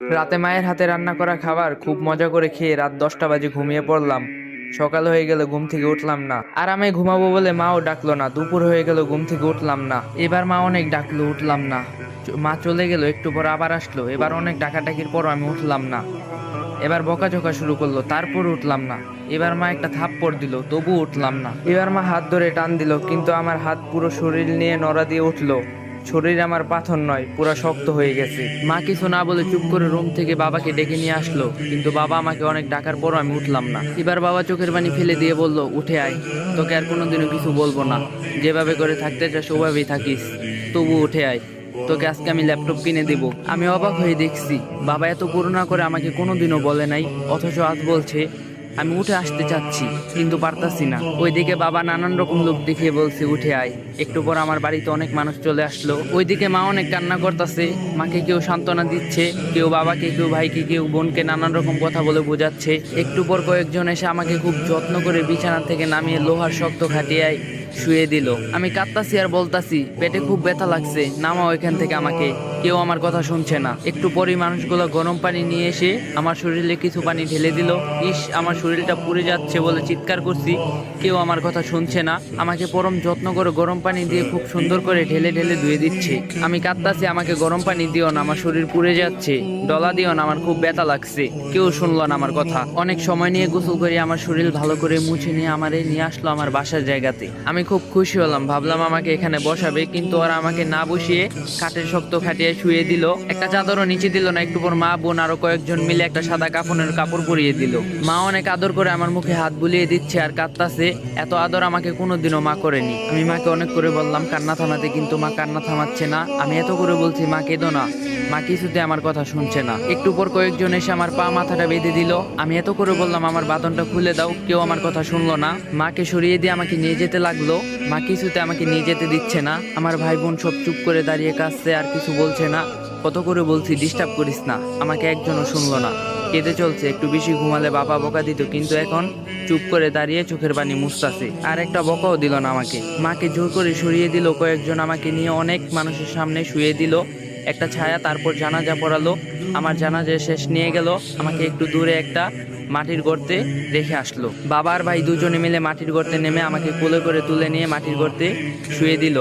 রাতে মায়ের হাতে রান্না করা খাবার খুব মজা করে খেয়ে রাত 10টা বাজে ঘুমিয়ে পড়লাম। সকাল হয়ে গেল, ঘুম থেকে উঠলাম না। আরামে ঘুমাবো বলে মাও ডাকলো না। দুপুর হয়ে গেল, ঘুম থেকে উঠলাম না। এবার মা অনেক ডাকলো, উঠলাম না। মা চলে গেল, একটু পর আবার আসলো। এবার অনেক ডাকাডাকির পর আমি উঠলাম না। এবার বকাঝকা শুরু করলো, তারপর উঠলাম না। এবার মা একটা থাপ্পড় দিল, তবু উঠলাম না। এবার মা হাত ধরে টান দিল, কিন্তু আমার হাত পুরো শরীর নিয়ে নড়া দিয়ে উঠলো। শরীর আমার পাথর নয়, পুরো শক্ত হয়ে গেছে। মা কিছু না বলে চুপ করে রুম থেকে বাবাকে ডেকে নিয়ে আসলো, কিন্তু বাবা আমাকে অনেক ডাকার পরও আমি উঠলাম না। এবার বাবা চোখের পানি ফেলে দিয়ে বলল, উঠে আয়, তোকে আর কোনোদিনও কিছু বলবো না। যেভাবে করে থাকতে চাস ওভাবেই থাকিস, তবু উঠে আয়। তোকে আজকে আমি ল্যাপটপ কিনে দিব। আমি অবাক হয়ে দেখছি, বাবা এত করুণা করে আমাকে কোনোদিনও বলে নাই, অথচ আজ বলছে। আমি উঠে আসতে চাচ্ছি, কিন্তু পারতাছি না। ওইদিকে বাবা নানান রকম লোক দেখিয়ে বলছে, উঠে আয়। একটু পর আমার বাড়িতে অনেক মানুষ চলে আসলো। ওইদিকে মা অনেক কান্না করতেছে। মাকে কেউ সান্ত্বনা দিচ্ছে, কেউ বাবাকে, কেউ ভাইকে, কেউ বোনকে নানান রকম কথা বলে বোঝাচ্ছে। একটু পর কয়েকজন এসে আমাকে খুব যত্ন করে বিছানা থেকে নামিয়ে লোহার শক্ত খাটিয়ায় শুয়ে দিল। আমি কাঁদতাছি আর বলতাছি, পেটে খুব ব্যথা লাগছে, নামাও এখান থেকে আমাকে। কেউ আমার কথা শুনছে না। একটু পরই মানুষগুলো গরম পানি নিয়ে এসে আমার শরীরে কিছু পানি ঢেলে দিল। ইস, আমার শরীরটা পুড়ে যাচ্ছে বলে চিৎকার করছি, কেউ আমার কথা শুনছে না। আমাকে পরম যত্ন করে গরম পানি দিয়ে খুব সুন্দর করে ঢেলে ঢেলে ধুয়ে দিচ্ছে। আমি কাঁদতাছি, আমাকে গরম পানি দিও না, আমার শরীর পুড়ে যাচ্ছে। ডলা দিও না, আমার খুব ব্যথা লাগছে। কেউ শুনলো না আমার কথা। অনেক সময় নিয়ে গোসল করে আমার শরীর ভালো করে মুছে নিয়ে আমারে নিয়ে আসলো আমার বাসার জায়গাতে। আমি খুব খুশি হলাম, ভাবলাম আমাকে এখানে বসাবে, কিন্তু ওরা আমাকে না বসিয়ে কাঠের শক্ত খাটিয়ে শুয়ে দিল। একটা চাদরও নিচে দিল না। একটু পর মা, বোন আরো কয়েকজন মিলে একটা সাদা কাফনের কাপড় পরিয়ে দিল। মা অনেক আদর করে আমার মুখে হাত বুলিয়ে দিচ্ছে আর কাঁদতাছে। এত আদর আমাকে কোনোদিনও মা করেনি। আমি মাকে অনেক করে বললাম কান্না থামাতে, কিন্তু মা কান্না থামাচ্ছে না। আমি এত করে বলছি, মা কেঁদো না, মা কিছুতে আমার কথা শুনছে না। একটু পর কয়েকজন এসে আমার পা মাথাটা বেঁধে দিল। আমি এত করে বললাম আমার বাঁধনটা খুলে দাও, কেউ আমার কথা শুনলো না। মাকে সরিয়ে দিয়ে আমাকে নিয়ে যেতে লাগলো। মা কিছুতে আমাকে নিয়ে যেতে দিচ্ছে না। আমার ভাই বোন সব চুপ করে দাঁড়িয়ে কাঁদছে, আর কিছু বলছে না। কত করে বলছি ডিস্টার্ব করিস না, আমাকে একজনও শুনলো না। কেঁদে চলছে। একটু বেশি ঘুমালে বাবা বকা দিত, কিন্তু এখন চুপ করে দাঁড়িয়ে চোখের পানি মুছতাছে। আর একটা বকাও দিল না আমাকে। মাকে জোর করে সরিয়ে দিল কয়েকজন, আমাকে নিয়ে অনেক মানুষের সামনে শুয়ে দিল একটা ছায়া। তারপর জানাজা পড়ালো। আমার জানাজা শেষ নিয়ে গেল। আমাকে একটু দূরে একটা মাটির গর্তে রেখে আসলো। বাবা আর ভাই দুজনে মিলে মাটির গর্তে নেমে আমাকে কোলে করে তুলে নিয়ে মাটির গর্তে শুয়ে দিল।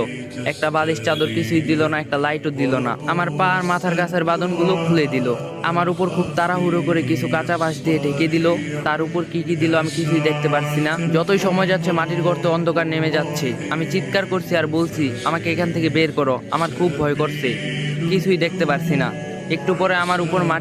একটা বালিশ চাদর কিছুই দিল না, একটা লাইটও দিল না। আমার পা আর মাথার কাছের বাঁধনগুলো খুলে দিল। আমার উপর খুব তাড়াহুড়ো করে কিছু কাঁচা বাঁশ দিয়ে ঢেকে দিল। তার উপর কি কি দিল আমি কিছুই দেখতে পারছি না। যতই সময় যাচ্ছে মাটির গর্তে অন্ধকার নেমে যাচ্ছে। আমি চিৎকার করছি আর বলছি, আমাকে এখান থেকে বের করো, আমার খুব ভয় করছে, কিছুই দেখতে পারছি না। একটু পরে আমার উপর মাটি